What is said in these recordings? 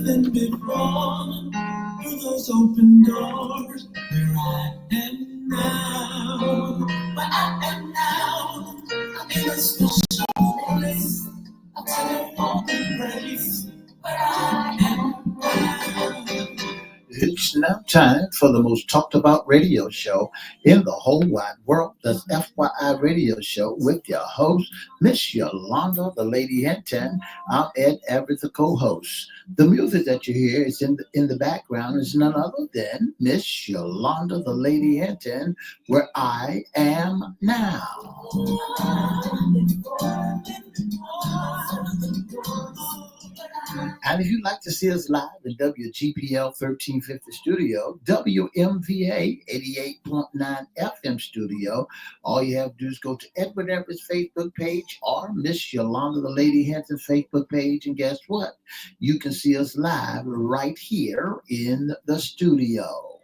Nothing before through those open doors. Where I am now, where I am now, I'm in a special place. I telephone place where I am now. It's now time for the most talked about radio show in the whole wide world. That's FYI Radio Show with your host, Miss Yolanda, the Lady Hinton. I'm Ed Everett, the co-host. The music that you hear is in the background is none other than Miss Yolanda, the Lady Hinton, where I am now. And if you'd like to see us live in WGPL 1350 studio, WMVA 88.9 FM studio, all you have to do is go to Edward Everett's Facebook page or Miss Yolanda the Lady Hinton Facebook page, and guess what? You can see us live right here in the studio.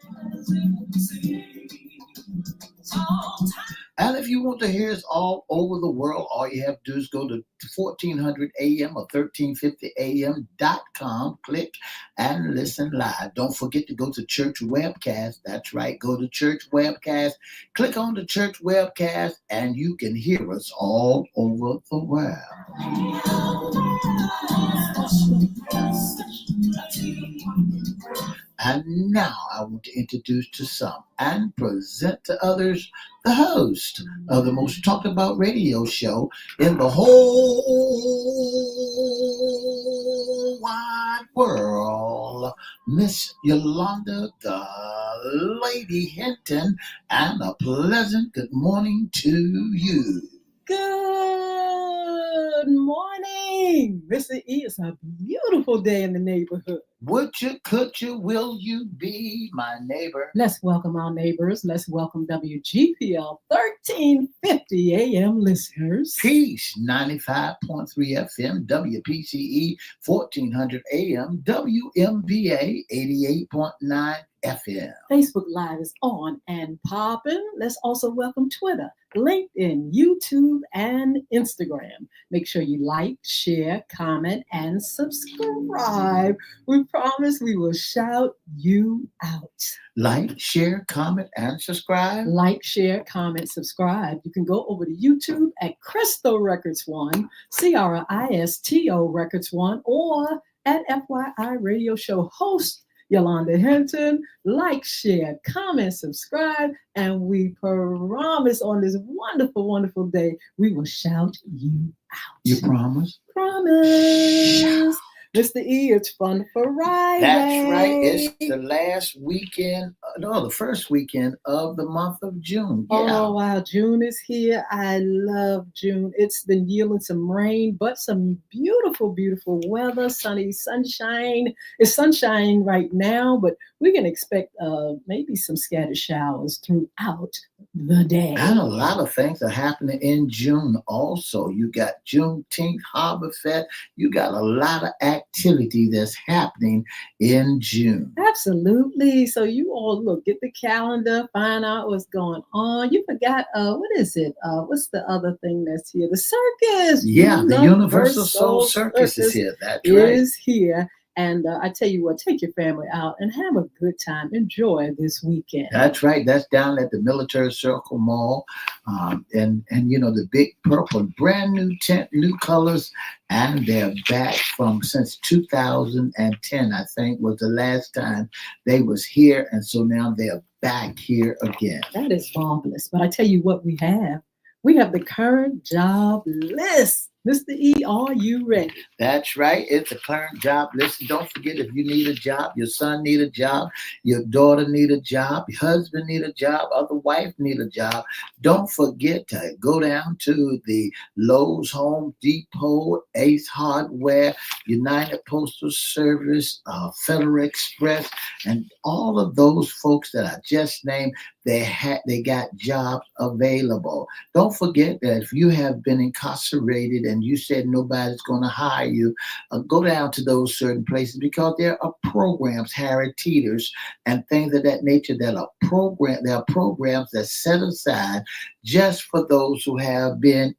And if you want to hear us all over the world, all you have to do is go to 1400 AM or 1350am.com, click and listen live. Don't forget to go to Church Webcast. That's right, go to Church Webcast, click on the Church Webcast, and you can hear us all over the world. And now I want to introduce to some and present to others the host of the most talked about radio show in the whole wide world, Miss Yolanda, the Lady Hinton, and a pleasant good morning to you. Good morning. Mr. E, it's a beautiful day in the neighborhood. Would you, could you, will you be my neighbor? Let's welcome our neighbors. Let's welcome WGPL 1350 AM listeners. Peace, 95.3 FM, WPCE 1400 AM, WMVA 88.9 FM. Facebook Live is on and popping. Let's also welcome Twitter, LinkedIn, YouTube, and Instagram. Make sure you like, share, comment, and subscribe. We promise we will shout you out. Like, share, comment, and subscribe. Like, share, comment, subscribe. You can go over to YouTube at Crystal Records 1, CRISTO Records 1, or at FYI Radio Show host Yolanda Hinton. Like, share, comment, subscribe, and we promise on this wonderful, wonderful day, we will shout you out. You promise? Promise. Shout. Mr. E, it's Fun Friday. That's right. It's the last weekend, the first weekend of the month of June. Yeah. Oh, wow. June is here. I love June. It's been yielding some rain, but some beautiful, beautiful weather, sunny sunshine. It's sunshine right now, but we can expect maybe some scattered showers throughout the day. And a lot of things are happening in June also. You got Juneteenth, Harbor Fest. You got a lot of activity that's happening in June. Absolutely. So you all look, get the calendar, find out what's going on. You forgot, what is it? What's the other thing that's here? The circus. Yeah, the Universal Soul Circus is here. That's right. Is here. And I tell you what, take your family out and have a good time. Enjoy this weekend. That's right. That's down at the Military Circle Mall. And you know, the big purple, brand new tent, new colors. And they're back since 2010, I think, was the last time they was here. And so now they're back here again. That is marvelous. But I tell you what we have. We have the current job list. Mr. E, are you ready? That's right. It's a current job list. Don't forget, if you need a job, your son need a job, your daughter need a job, your husband need a job, other wife need a job. Don't forget to go down to the Lowe's, Home Depot, Ace Hardware, United Postal Service, Federal Express, and all of those folks that I just named. They got jobs available. Don't forget that if you have been incarcerated and you said nobody's going to hire you, go down to those certain places because there are programs, Harry Teeters, and things of that nature that are there are programs that set aside just for those who have been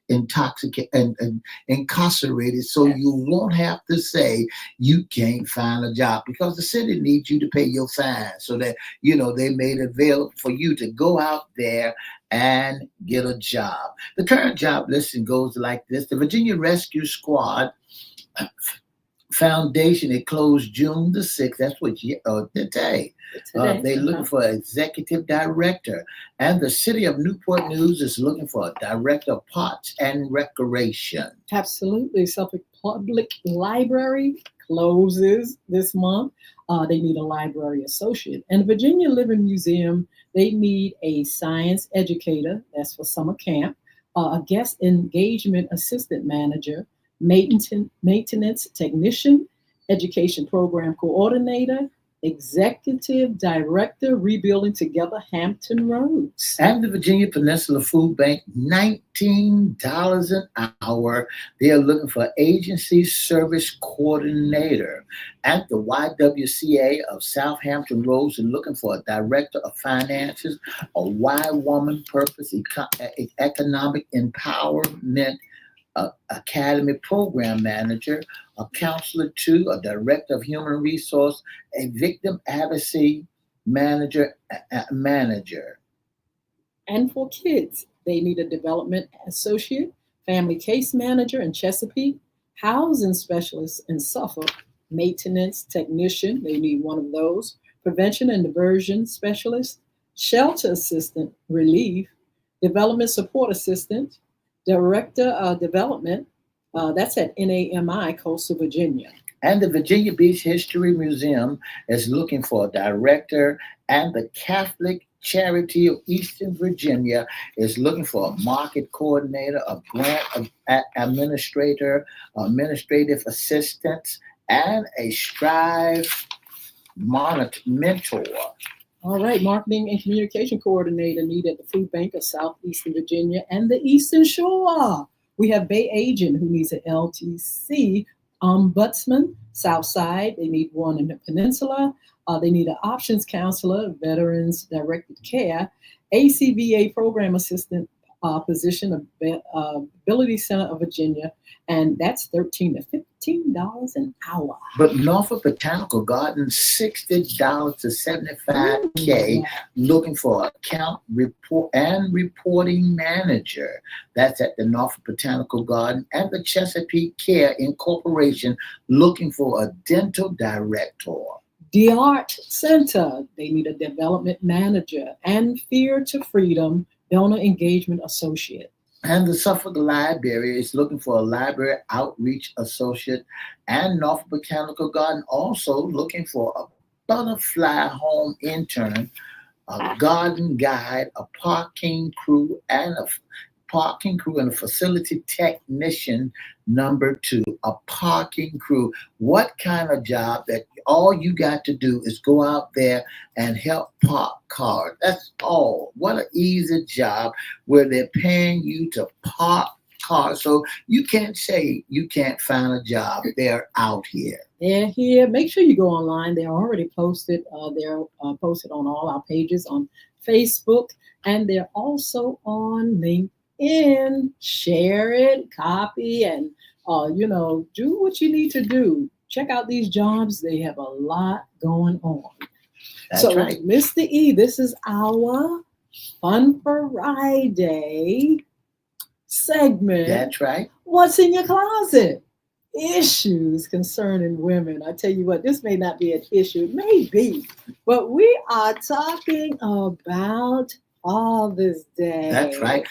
intoxicated and incarcerated, so you won't have to say you can't find a job because the city needs you to pay your fine, so that they made it available for you to go out there and get a job. The current job listing goes like this: the Virginia Rescue Squad Foundation, it closed June the 6th. That's what today. They're looking for an executive director. And the city of Newport News is looking for a director of parks and recreation. Absolutely. Suffolk Public Library closes this month. They need a library associate. And the Virginia Living Museum, they need a science educator. That's for summer camp. A guest engagement assistant manager, maintenance technician, education program coordinator, executive director, Rebuilding Together Hampton Roads. And the Virginia Peninsula Food Bank, $19 an hour. They are looking for agency service coordinator. At the YWCA of Southampton Roads, they're looking for a director of finances, a Y Woman Purpose Economic Empowerment Academy Program Manager, a Counselor 2, a Director of Human Resource, a Victim Advocacy Manager. And for kids, they need a Development Associate, Family Case Manager in Chesapeake, Housing Specialist in Suffolk, Maintenance Technician, they need one of those, Prevention and Diversion Specialist, Shelter Assistant Relief, Development Support Assistant, Director of Development, that's at NAMI, Coastal Virginia. And the Virginia Beach History Museum is looking for a director, and the Catholic Charity of Eastern Virginia is looking for a market coordinator, a grant administrator, administrative assistant, and a Strive mentor. All right, marketing and communication coordinator needed at the Food Bank of Southeastern Virginia and the Eastern Shore. We have Bay Agent who needs an LTC ombudsman. Southside, they need one in the Peninsula. They need an options counselor, veterans directed care, ACVA program assistant position of Ability Center of Virginia, and that's $13 to $15 an hour. But Norfolk Botanical Garden, $60 to $75K, looking for account reporting manager. That's at the Norfolk Botanical Garden. And the Chesapeake Care Incorporation, looking for a dental director. The Art Center, they need a development manager, and Fear to Freedom, donor engagement associate. And the Suffolk Library is looking for a library outreach associate, and Norfolk Botanical Garden also looking for a butterfly home intern, a garden guide, a parking crew, and a facility technician number 2, a parking crew. What kind of job that all you got to do is go out there and help park cars. That's all. What an easy job where they're paying you to park cars. So you can't say you can't find a job. They're out here. They're here. Make sure you go online. They're already posted. They're posted on all our pages on Facebook, and they're also on LinkedIn. Share it, copy, and do what you need to do. Check out these jobs. They have a lot going on. That's so, right. Mr. E, this is our Fun Friday segment. That's right. What's in your closet? Issues concerning women. I tell you what, this may not be an issue. It may be. But we are talking about Father's Day. That's right.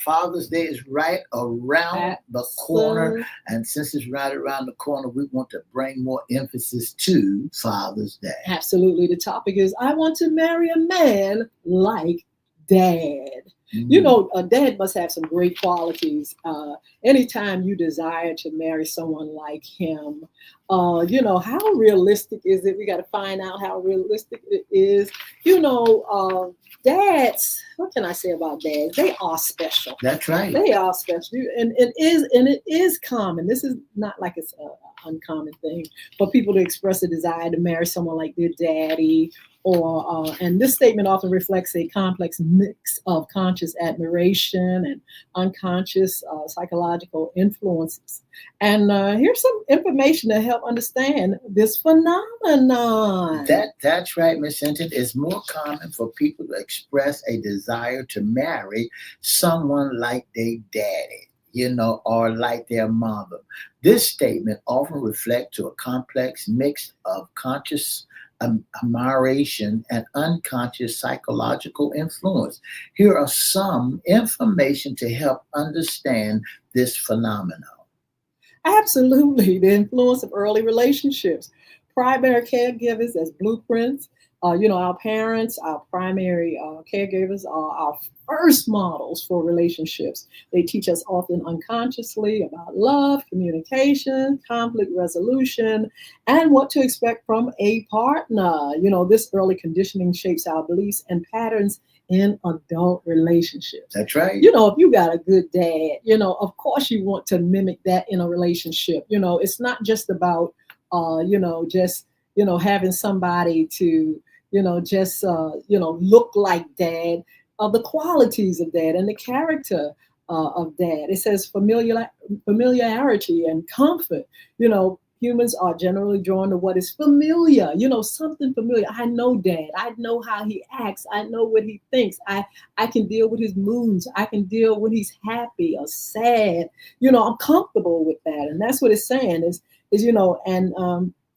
Father's Day is right around the corner. And since it's right around the corner, we want to bring more emphasis to Father's Day. Absolutely. The topic is, I want to marry a man like Dad. You know, a dad must have some great qualities. Anytime you desire to marry someone like him, you know, how realistic is it? We got to find out how realistic it is. You know, dads, what can I say about dads? They are special. That's right. They are special. And it is common. This is not like it's an uncommon thing for people to express a desire to marry someone like their daddy and this statement often reflects a complex mix of conscious admiration and unconscious psychological influences. And here's some information to help understand this phenomenon. That's right, Miss Hinton. It's more common for people to express a desire to marry someone like their daddy, you know, or like their mother. This statement often reflects to a complex mix of conscious admiration and unconscious psychological influence. Here are some information to help understand this phenomenon. Absolutely. The influence of early relationships. Primary caregivers as blueprints. You know, our parents, our primary caregivers are our first models for relationships. They teach us often unconsciously about love, communication, conflict resolution, and what to expect from a partner. You know, this early conditioning shapes our beliefs and patterns in adult relationships. That's right. You know, if you got a good dad, you know, of course you want to mimic that in a relationship. You know, it's not just about, you know, just, you know, having somebody to, you know, just, you know, look like dad, the qualities of dad and the character of dad. It says familiarity and comfort. You know, humans are generally drawn to what is familiar, you know, something familiar. I know dad. I know how he acts. I know what he thinks. I can deal with his moods. I can deal when he's happy or sad. You know, I'm comfortable with that. And that's what it's saying is you know, and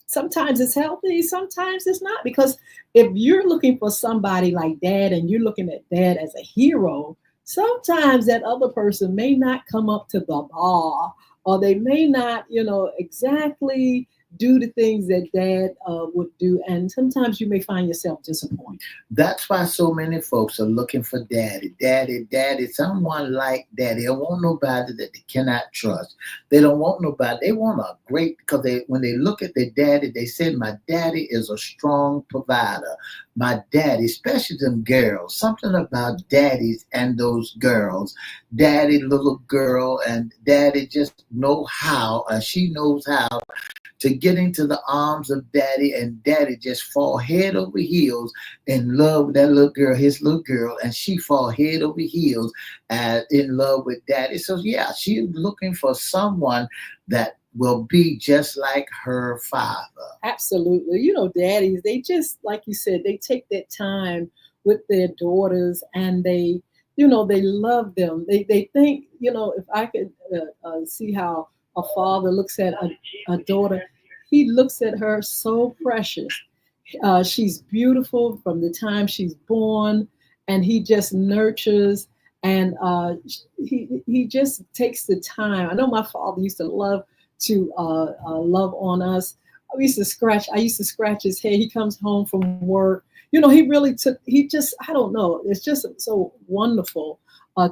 sometimes it's healthy, sometimes it's not. Because if you're looking for somebody like dad and you're looking at dad as a hero, sometimes that other person may not come up to the bar, or they may not, you know, exactly do the things that dad would do. And sometimes you may find yourself disappointed. That's why so many folks are looking for daddy, someone like daddy. They don't want nobody that they cannot trust. They don't want nobody. They want a great, because when they look at their daddy, they say, my daddy is a strong provider. My daddy, especially them girls, something about daddies and those girls. Daddy, little girl, and daddy just know how, and she knows how to get into the arms of daddy, and daddy just fall head over heels in love with that little girl, his little girl, and she fall head over heels in love with daddy. So yeah, she's looking for someone that will be just like her father. Absolutely. You know, daddies, they just, like you said, they take that time with their daughters, and they, you know, they love them. They think, you know, if I could see how a father looks at a daughter, he looks at her so precious. She's beautiful from the time she's born, and he just nurtures, and he just takes the time. I know my father used to love to love on us. I used to scratch his head. He comes home from work. You know, I don't know. It's just so wonderful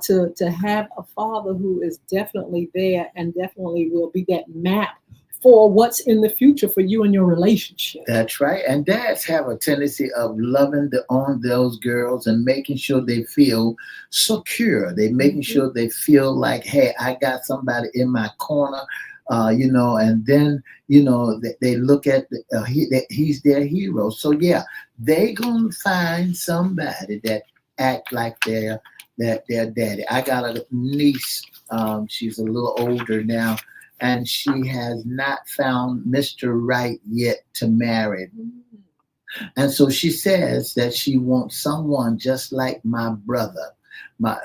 to have a father who is definitely there and definitely will be that map for what's in the future for you and your relationship. That's right. And dads have a tendency of loving on those girls and making sure they feel secure. They making sure they feel like, hey, I got somebody in my corner. You know, and then, you know, they look at he's their hero. So yeah, they gonna find somebody that act like their daddy. I got a niece. She's a little older now, and she has not found Mr. Right yet to marry. And so she says that she wants someone just like my brother.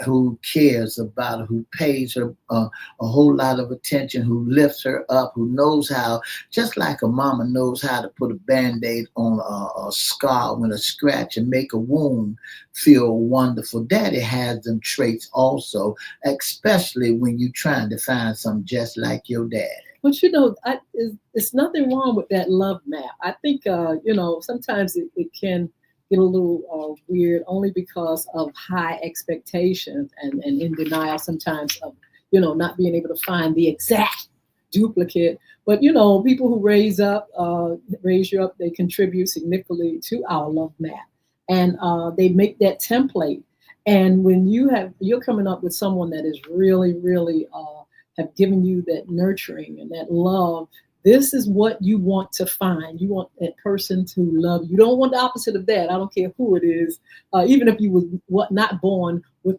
Who cares about her, who pays her a whole lot of attention, who lifts her up, who knows how, just like a mama knows how to put a Band-Aid on a scar when a scratch and make a wound feel wonderful. Daddy has them traits also, especially when you're trying to find something just like your daddy. But you know, it's nothing wrong with that love map. I think you know, sometimes it can get a little weird only because of high expectations and in denial sometimes of, not being able to find the exact duplicate. But, people who raise you up, they contribute significantly to our love map. And they make that template. And when you're coming up with someone that is really, really have given you that nurturing and that love, this is what you want to find. You want that person to love you. You don't want the opposite of that. I don't care who it is. Even if you were not born with,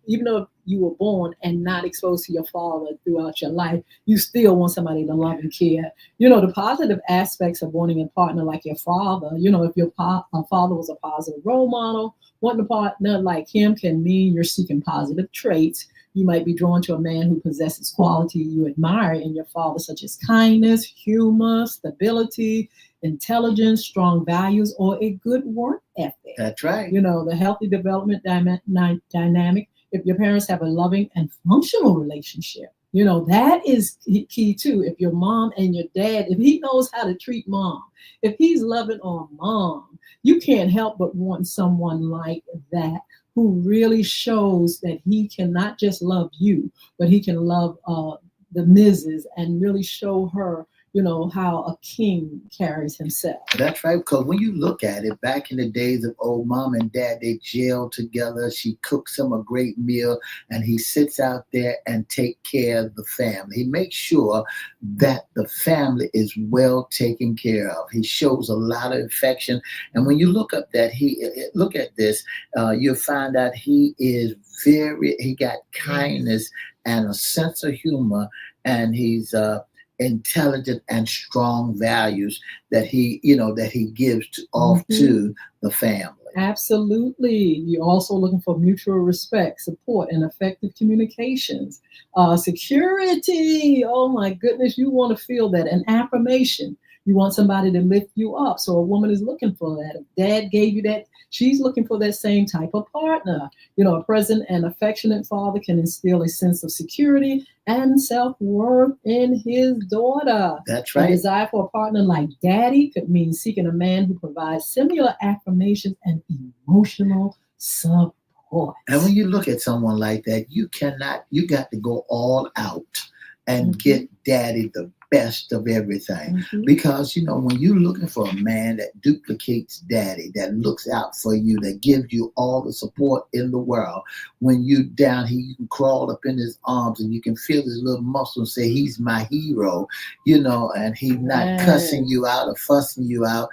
even though you were born and not exposed to your father throughout your life, you still want somebody to love and care. The positive aspects of wanting a partner like your father, if your father was a positive role model, wanting a partner like him can mean you're seeking positive traits. You might be drawn to a man who possesses quality you admire in your father, such as kindness, humor, stability, intelligence, strong values, or a good work ethic. That's right. The healthy development dynamic. If your parents have a loving and functional relationship, that is key too. If your mom and your dad, if he knows how to treat mom, if he's loving on mom, you can't help but want someone like that, who really shows that he can not just love you, but he can love the missus and really show her, how a king carries himself. That's right, because when you look at it, back in the days of old mom and dad, they jailed together. She cooks him a great meal, and he sits out there and take care of the family. He makes sure that the family is well taken care of. He shows a lot of affection, and when you look at this, you'll find out he got kindness and a sense of humor, and he's intelligent and strong values that he gives to the family. Absolutely. You're also looking for mutual respect, support, and effective communications. Security. Oh my goodness, you want to feel that. And affirmation. You want somebody to lift you up. So a woman is looking for that. If dad gave you that, she's looking for that same type of partner. A present and affectionate father can instill a sense of security and self-worth in his daughter. That's right. A desire for a partner like daddy could mean seeking a man who provides similar affirmations and emotional support. And when you look at someone like that, you got to go all out and get daddy the best of everything. Because, when you're looking for a man that duplicates daddy, that looks out for you, that gives you all the support in the world, when you down here, you can crawl up in his arms and you can feel his little muscle and say, he's my hero, and he's not cussing you out or fussing you out.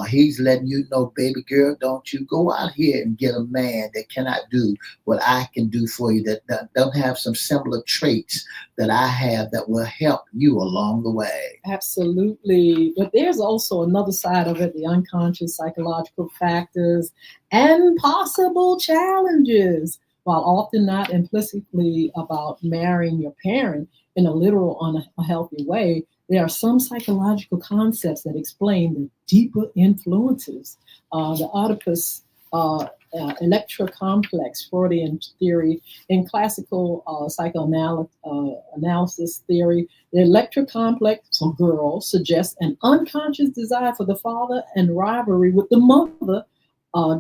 He's letting you know, baby girl, don't you go out here and get a man that cannot do what I can do for you, that don't have some similar traits that I have that will help you along the way. Absolutely. But there's also another side of it, the unconscious psychological factors and possible challenges. While often not implicitly about marrying your parent in a literal, unhealthy way, there are some psychological concepts that explain the deeper influences. The Oedipus electrocomplex, Freudian theory, in classical psychoanalysis theory, the electrocomplex for girls suggests an unconscious desire for the father and rivalry with the mother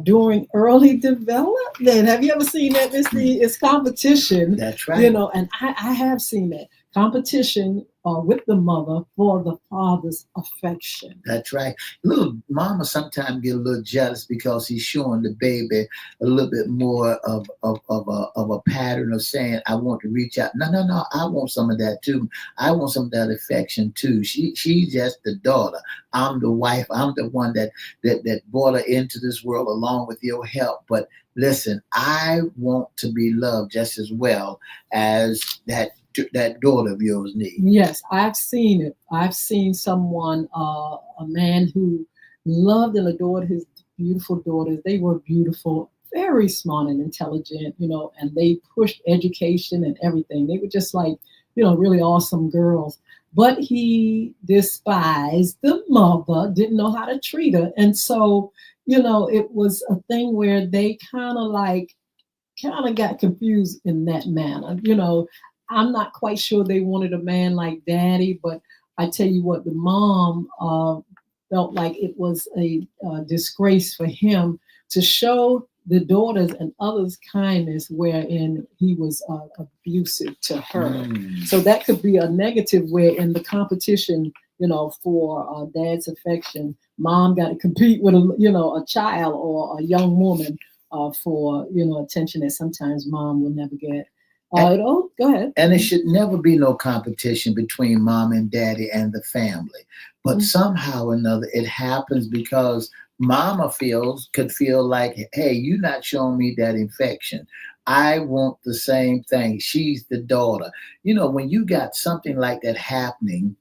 during early development. Have you ever seen that? It's competition. That's right. And I have seen that. Competition with the mother for the father's affection. That's right. Little mama sometimes get a little jealous because he's showing the baby a little bit more of a pattern of saying, I want to reach out. No, I want some of that too. I want some of that affection too. She's just the daughter. I'm the wife. I'm the one that brought her into this world along with your help. But listen, I want to be loved just as well as that daughter of yours needs. Yes, I've seen it. I've seen someone, a man who loved and adored his beautiful daughters. They were beautiful, very smart and intelligent, and they pushed education and everything. They were just like, really awesome girls. But he despised the mother, didn't know how to treat her. And so, it was a thing where they kind of got confused in that manner. I'm not quite sure they wanted a man like daddy, but I tell you what, the mom felt like it was a disgrace for him to show the daughters and others kindness wherein he was abusive to her. So that could be a negative where in the competition, for dad's affection, mom got to compete with a child or a young woman for attention that sometimes mom will never get. Go ahead. And it should never be no competition between mom and daddy and the family. But somehow or another, it happens because mama could feel like, hey, you're not showing me that affection. I want the same thing. She's the daughter. When you got something like that happening,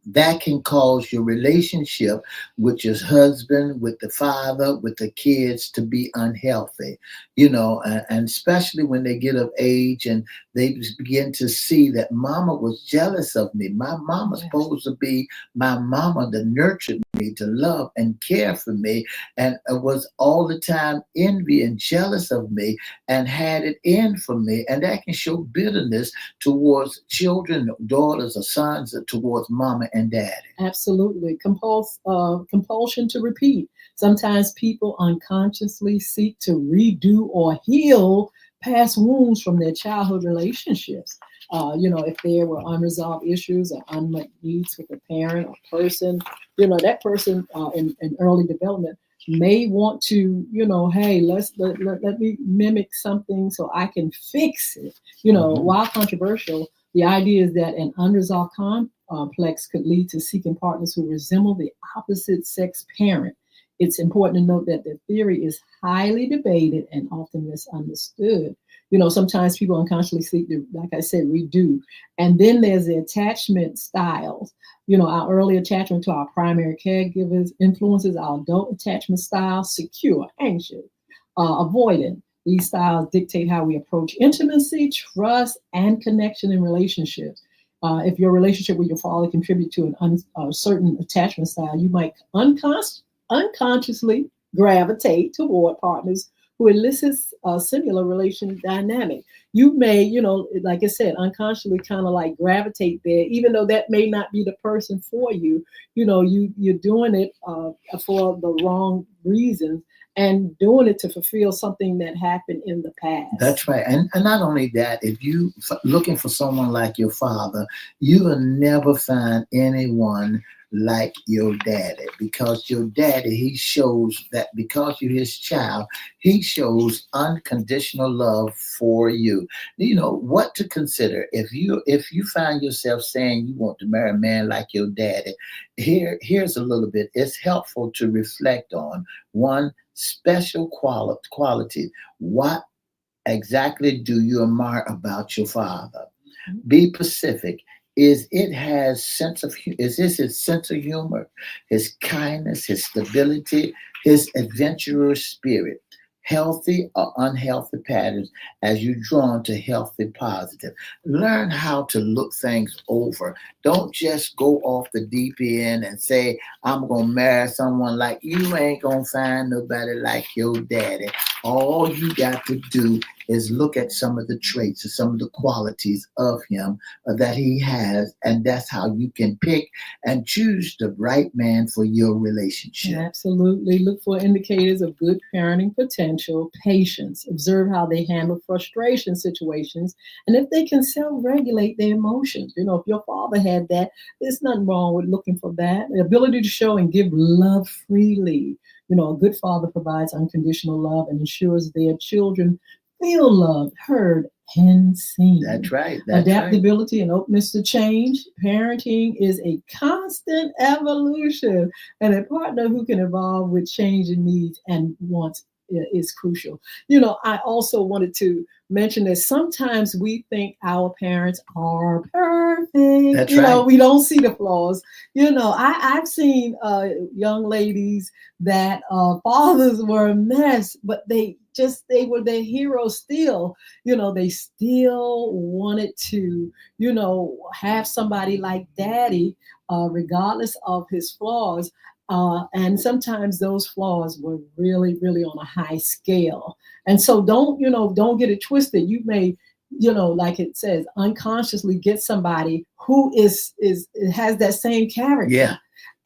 that can cause your relationship with your husband, with the father, with the kids to be unhealthy, and especially when they get of age and they begin to see that mama was jealous of me. My mama's supposed to be my mama that nurtured me, to love and care for me, and was all the time envy and jealous of me and had it in for me. And that can show bitterness towards children, daughters or sons, towards mama and daddy. Absolutely. Compulsion to repeat. Sometimes people unconsciously seek to redo or heal past wounds from their childhood relationships. If there were unresolved issues or unmet needs with a parent or person, that person in early development may want to, hey, let me mimic something so I can fix it. While controversial, the idea is that an unresolved complex could lead to seeking partners who resemble the opposite sex parent. It's important to note that the theory is highly debated and often misunderstood. Sometimes people unconsciously seek to, like I said, redo. And then there's the attachment styles. Our early attachment to our primary caregivers influences our adult attachment style: secure, anxious, avoidant. These styles dictate how we approach intimacy, trust, and connection in relationships. If your relationship with your father contribute to a certain attachment style, you might unconsciously gravitate toward partners who elicits a similar relation dynamic. You may, like I said, unconsciously kind of like gravitate there, even though that may not be the person for you. You're doing it for the wrong reasons and doing it to fulfill something that happened in the past. That's right. And not only that, if you looking for someone like your father, you will never find anyone like your daddy, because your daddy, he shows that because you're his child, he shows unconditional love for you. What to consider if you find yourself saying you want to marry a man like your daddy. Here's a little bit. It's helpful to reflect on one special quality. What exactly do you admire about your father? Be specific. Is this his sense of humor, his kindness, his stability, his adventurous spirit? Healthy or unhealthy patterns as you drawn to healthy positive. Learn how to look things over. Don't just go off the deep end and say, I'm going to marry someone like you. Ain't going to find nobody like your daddy. All you got to do is look at some of the traits or some of the qualities of him that he has, and that's how you can pick and choose the right man for your relationship. Absolutely. Look for indicators of good parenting potential, patience. Observe how they handle frustration situations, and if they can self-regulate their emotions. If your father had that, there's nothing wrong with looking for that. The ability to show and give love freely. A good father provides unconditional love and ensures their children feel loved, heard, and seen. That's right. Adaptability and openness to change. Parenting is a constant evolution, and a partner who can evolve with changing needs and wants is crucial. I also wanted to mention that sometimes we think our parents are perfect. That's right. We don't see the flaws. I've seen young ladies that fathers were a mess, but they were their heroes still. They still wanted to, have somebody like daddy, regardless of his flaws. And sometimes those flaws were really, really on a high scale. And so don't get it twisted. You may, like it says, unconsciously get somebody who has that same character. Yeah.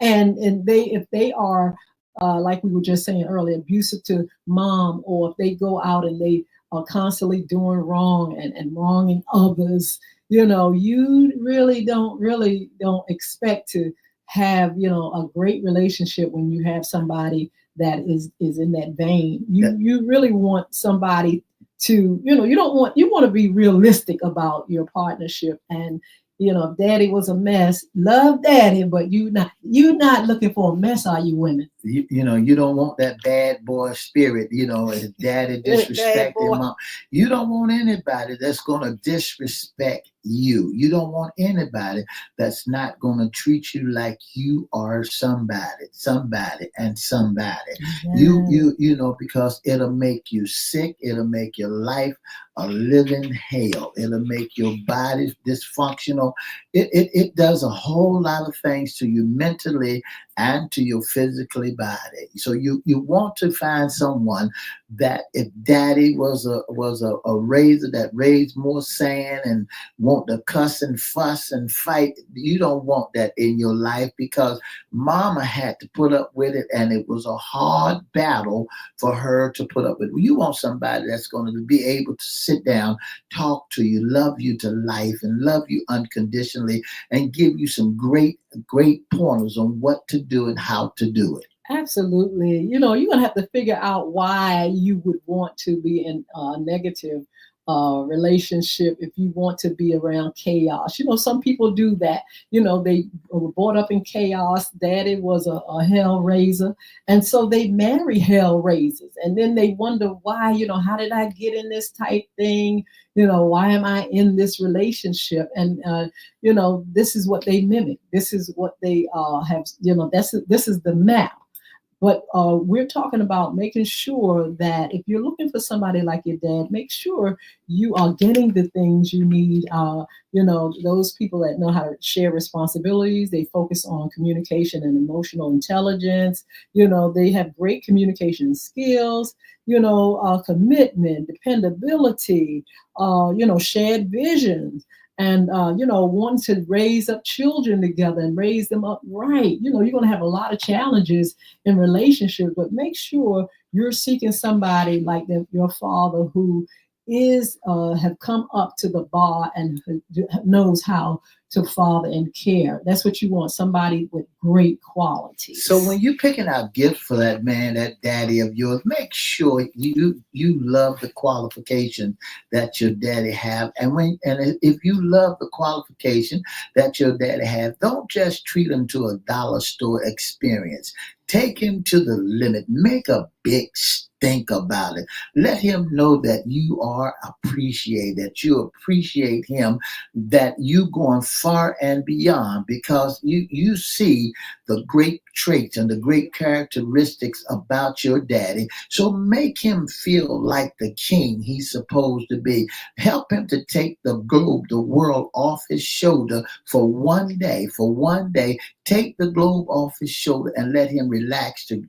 And if they are like we were just saying earlier, abusive to mom, or if they go out and they are constantly doing wrong and wronging others, you really don't expect to have, a great relationship when you have somebody that is in that vein. You really want somebody to, you want to be realistic about your partnership. And if daddy was a mess, love daddy, but you not looking for a mess, are you, women? You don't want that bad boy spirit, if daddy disrespecting mom. You don't want anybody that's going to disrespect you. You don't want anybody that's not going to treat you like you are somebody. Because it'll make you sick. It'll make your life a living hell. It'll make your body dysfunctional. It does a whole lot of things to you mentally and to your physically body. So you want to find someone that, if daddy was a raiser that raised more sand and want to cuss and fuss and fight, you don't want that in your life, because mama had to put up with it, and it was a hard battle for her to put up with. You want somebody that's going to be able to sit down, talk to you, love you to life, and love you unconditionally, and give you some great pointers on what to do and how to do it. Absolutely. You're going to have to figure out why you would want to be in a negative relationship if you want to be around chaos. Some people do that. They were brought up in chaos. Daddy was a hell raiser. And so they marry hell raisers. And then they wonder why, how did I get in this type thing? Why am I in this relationship? And, this is what they mimic. This is what they have, this is the map. But we're talking about making sure that if you're looking for somebody like your dad, make sure you are getting the things you need. Those people that know how to share responsibilities, they focus on communication and emotional intelligence. They have great communication skills, commitment, dependability, shared visions. And, wanting to raise up children together and raise them up right. You're going to have a lot of challenges in relationships, but make sure you're seeking somebody like your father, who have come up to the bar and knows how to father and care. That's what you want, somebody with great qualities. So when you're picking out gifts for that man, that daddy of yours, make sure you love the qualification that your daddy have. And if you love the qualification that your daddy have, don't just treat him to a dollar store experience. Take him to the limit. Make a big stink about it. Let him know that you are appreciated, that you appreciate him, that you going far and beyond, because you see the great traits and the great characteristics about your daddy. So make him feel like the king he's supposed to be. Help him to take the globe, the world off his shoulder for one day. Take the globe off his shoulder and let him relax to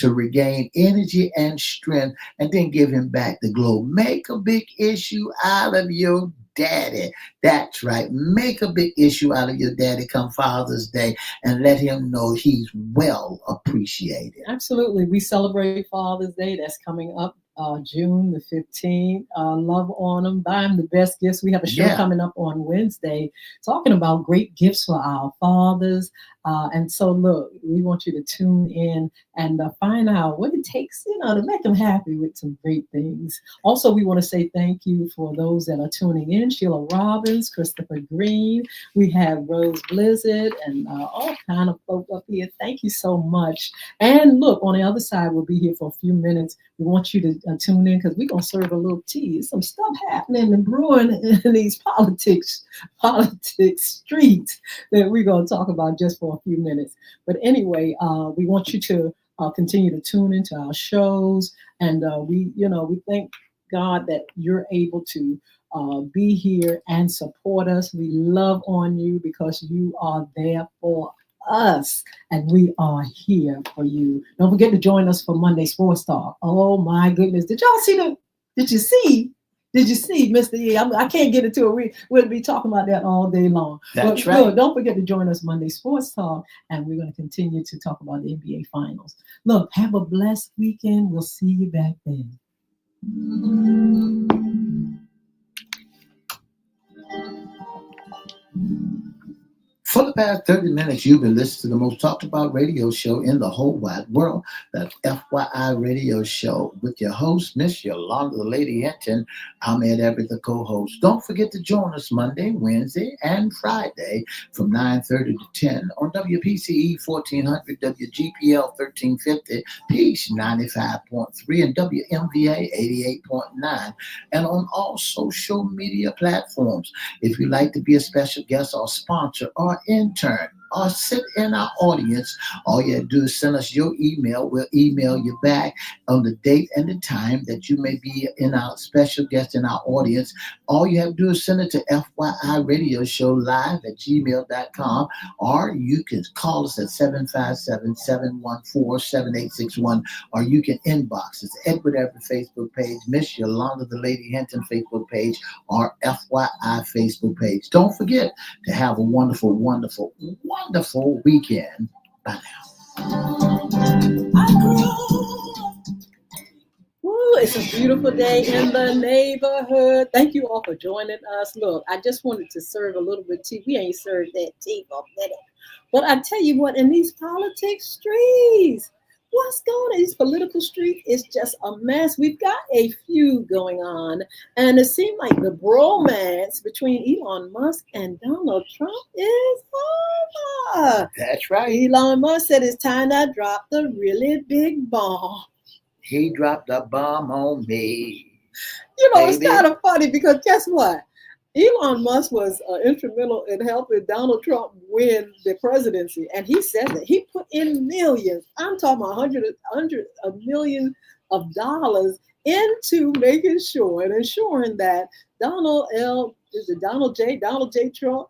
regain energy and strength, and then give him back the globe. Make a big issue out of your daddy. That's right. Make a big issue out of your daddy come Father's Day, and let him know he's well appreciated. Absolutely. We celebrate Father's Day. That's coming up June the 15th. Love on him. Buy him the best gifts. We have a show coming up on Wednesday talking about great gifts for our fathers. And so, look, we want you to tune in and find out what it takes, to make them happy with some great things. Also, we want to say thank you for those that are tuning in. Sheila Robbins, Christopher Green. We have Rose Blizzard and all kind of folk up here. Thank you so much. And look, on the other side, we'll be here for a few minutes. We want you to tune in, because we're going to serve a little tea. Some stuff happening and brewing in these politics streets that we're going to talk about just for a few minutes. But anyway, we want you to continue to tune into our shows. And we thank God that you're able to be here and support us. We love on you because you are there for us, and we are here for you. Don't forget to join us for Monday Sports Talk. Oh my goodness. Did you see Did you see, Mr. E? I can't get into it. We'll be talking about that all day long. That's but right. Look, don't forget to join us Monday Sports Talk, and we're going to continue to talk about the NBA Finals. Look, have a blessed weekend. We'll see you back then. For the past 30 minutes, you've been listening to the most talked about radio show in the whole wide world. That's FYI Radio Show with your host, Miss Yolanda Lady Hinton. I'm Ed Everett, the co-host. Don't forget to join us Monday, Wednesday, and Friday from 9:30 to 10 on WPCE 1400, WGPL 1350, Peace 95.3, and WMVA 88.9, and on all social media platforms. If you'd like to be a special guest or sponsor or intern or sit in our audience, all you have to do is send us your email. We'll email you back on the date and the time that you may be in our special guest in our audience. All you have to do is send it to FYI Radio Show live at gmail.com, or you can call us at 757-714-7861, or you can inbox us Edward Everett Facebook page, Miss Yolanda the Lady Hinton Facebook page, or FYI Facebook page. Don't forget to have a wonderful, wonderful, wonderful weekend. Bye now. Ooh, it's a beautiful day in the neighborhood. Thank you all for joining us. Look, I just wanted to serve a little bit of tea. We ain't served that tea for a minute. But I tell you what, in these politics streets, what's going on? These political streets is just a mess. We've got a feud going on, and it seems like the bromance between Elon Musk and Donald Trump is over. That's right. Elon Musk said it's time to drop the really big bomb. He dropped a bomb on me. You know, Baby. It's kind of funny because guess what? Elon Musk was instrumental in helping Donald Trump win the presidency. And he said that he put in millions, I'm talking about hundreds of millions of dollars into making sure and ensuring that Donald J. Trump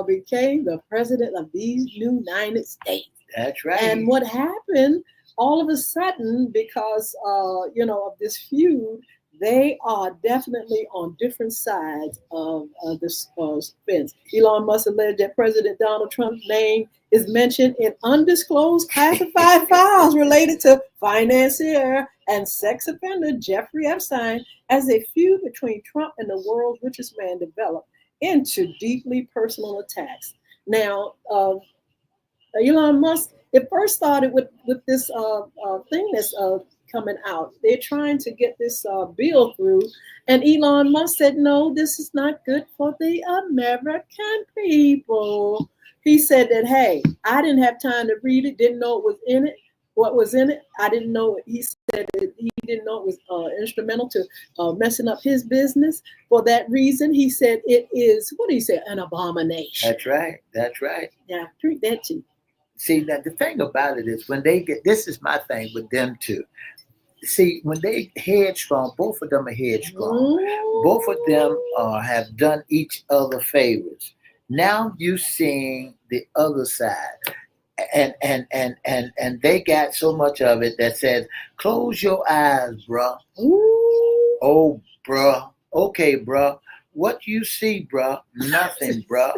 became the president of these United States. That's right. And what happened all of a sudden, because of this feud, they are definitely on different sides of this fence. Elon Musk alleged that President Donald Trump's name is mentioned in undisclosed classified files related to financier and sex offender Jeffrey Epstein, as a feud between Trump and the world's richest man developed into deeply personal attacks. Now, Elon Musk, it first started with this thing that's coming out. They're trying to get this bill through, and Elon Musk said, no, this is not good for the American people. He said that, hey, I didn't have time to read it, didn't know what was in it. I didn't know it. He said that he didn't know it was instrumental to messing up his business. For that reason, he said it is, what did he say, an abomination. That's right. That's right. Yeah, drink that tea. See, now the thing about it is when they get, this is my thing with them too. See, when they headstrong, both of them are headstrong. Both of them have done each other favors. Now you seeing the other side. And they got so much of it that says, close your eyes, bruh. Ooh. Oh, bruh. Okay, bruh. What you see, bruh? Nothing, bruh.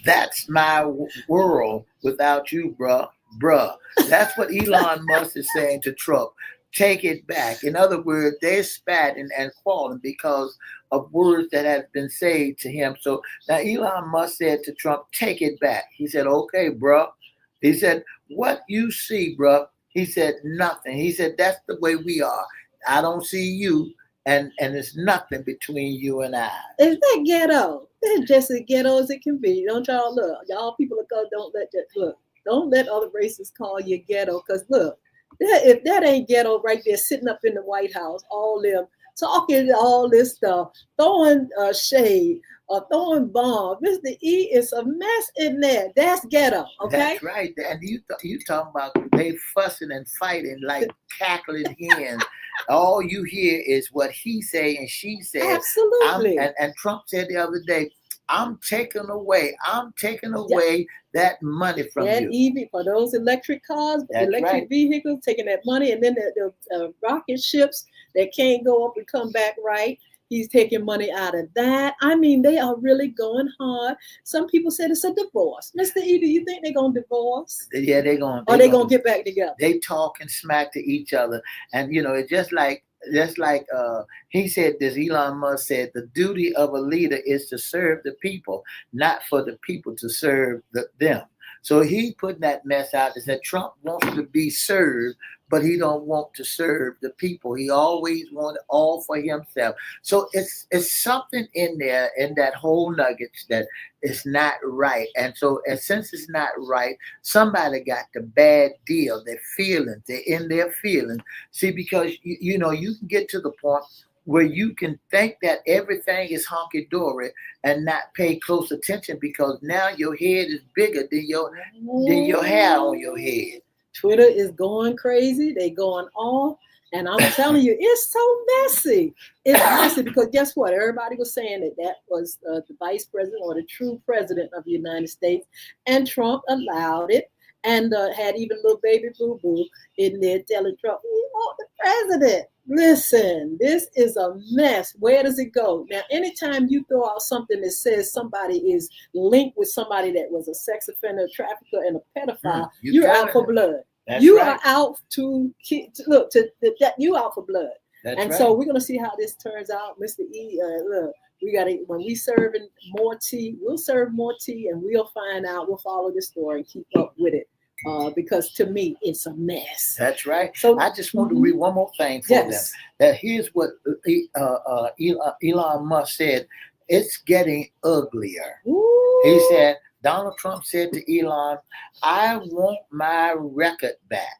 That's my world without you, bruh. Bruh. That's what Elon Musk is saying to Trump. Take it back. In other words, they're spatting and quarreling because of words that have been said to him. So now Elon Musk said to Trump, take it back. He said, okay, bruh. He said, what you see, bruh? He said, nothing. He said, that's the way we are. I don't see you, and there's nothing between you and I. Is that ghetto? That's just as ghetto as it can be. Don't y'all look. Y'all people don't let other races call you ghetto, because look, if that ain't ghetto right there sitting up in the White House, all them talking all this stuff, throwing shade or throwing bombs. Mr. E is a mess in there. That's ghetto, okay? That's right. And you talking about they fussing and fighting like cackling hens. All you hear is what he say and she says. Absolutely. And Trump said the other day, I'm taking away that money from that you. EV for those electric cars, That's electric right. vehicles, taking that money, and then the rocket ships that can't go up and come back right. He's taking money out of that. I mean, they are really going hard. Some people said it's a divorce. Mr. E, do you think they're going to divorce? Yeah, they're going. Or they going to get back together? They talk and smack to each other, and it's just like he said this. Elon Musk said the duty of a leader is to serve the people, not for the people to serve them. So he put that mess out and said Trump wants to be served, but he don't want to serve the people. He always wanted all for himself. So it's something in there in that whole nuggets that is not right. And so since it's not right, somebody got the bad deal. Their feelings, they're in their feelings. See, because you can get to the point where you can think that everything is hunky-dory and not pay close attention because now your head is bigger than your hair on your head. Twitter is going crazy. They going off. And I'm telling you, it's so messy. It's messy because guess what? Everybody was saying that was the vice president or the true president of the United States. And Trump allowed it and had even little baby boo-boo in there telling Trump, we want the president. Listen, this is a mess. Where does it go? Now, anytime you throw out something that says somebody is linked with somebody that was a sex offender, trafficker, and a pedophile, you're out for blood. You are out to look you out for blood. And so we're gonna see how this turns out, Mr. E. Look, we got to when we serving more tea, we'll serve more tea, and we'll find out. We'll follow this story and keep up with it. Because to me, it's a mess. That's right. So I just want to read one more thing for them. That here's what Elon Musk said. It's getting uglier. Ooh. He said, Donald Trump said to Elon, I want my record back.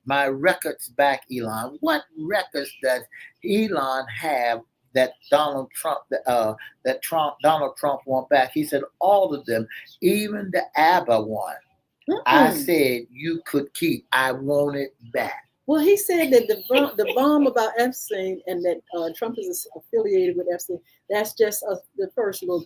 My records back, Elon. What records does Elon have that Donald Trump want back? He said all of them, even the ABBA one. I said you could keep. I want it back. Well, he said that the bomb about Epstein and that Trump is affiliated with Epstein. That's just the first little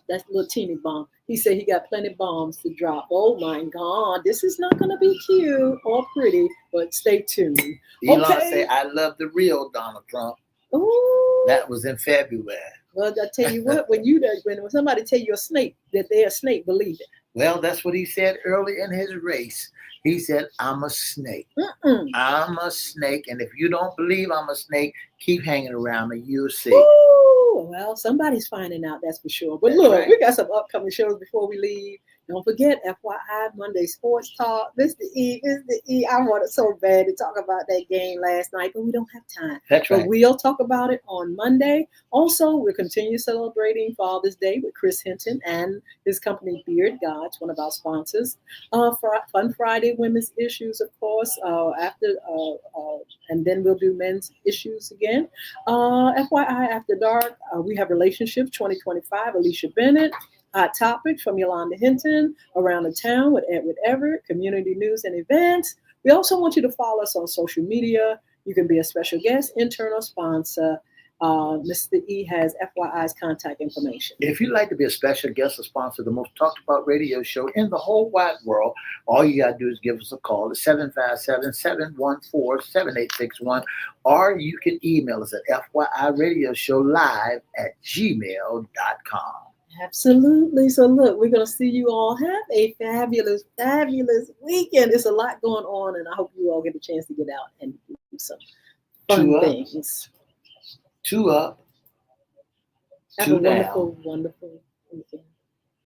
teeny bomb. He said he got plenty of bombs to drop. Oh my God, this is not going to be cute or pretty, but stay tuned. Elon said, "I love the real Donald Trump." Ooh. That was in February. Well, I tell you what, when somebody tell you a snake that they're a snake, believe it. Well, that's what he said early in his race. He said, I'm a snake. I'm a snake. And if you don't believe I'm a snake, keep hanging around me. You'll see. Ooh, well, somebody's finding out, that's for sure. But look, we got some upcoming shows before we leave. Don't forget, FYI, Monday Sports Talk. Mr. E. I wanted so bad to talk about that game last night, but we don't have time. That's right. But we'll talk about it on Monday. Also, we'll continue celebrating Father's Day with Chris Hinton and his company Beard Gods, one of our sponsors. Fun Friday Women's Issues, of course, and then we'll do men's issues again. FYI, After Dark, we have Relationships 2025, Alicia Bennett. Hot Topics from Yolanda Hinton, Around the Town with Edward Everett, Community News and Events. We also want you to follow us on social media. You can be a special guest, intern, or sponsor. Mr. E has FYI's contact information. If you'd like to be a special guest or sponsor the most talked about radio show in the whole wide world, all you got to do is give us a call at 757-714-7861, or you can email us at FYIRadiosHowLive@gmail.com. Absolutely. So look, we're going to see you all. Have a fabulous, fabulous weekend. There's a lot going on, and I hope you all get a chance to get out and do some fun things. 2 up. Have a wonderful, wonderful weekend.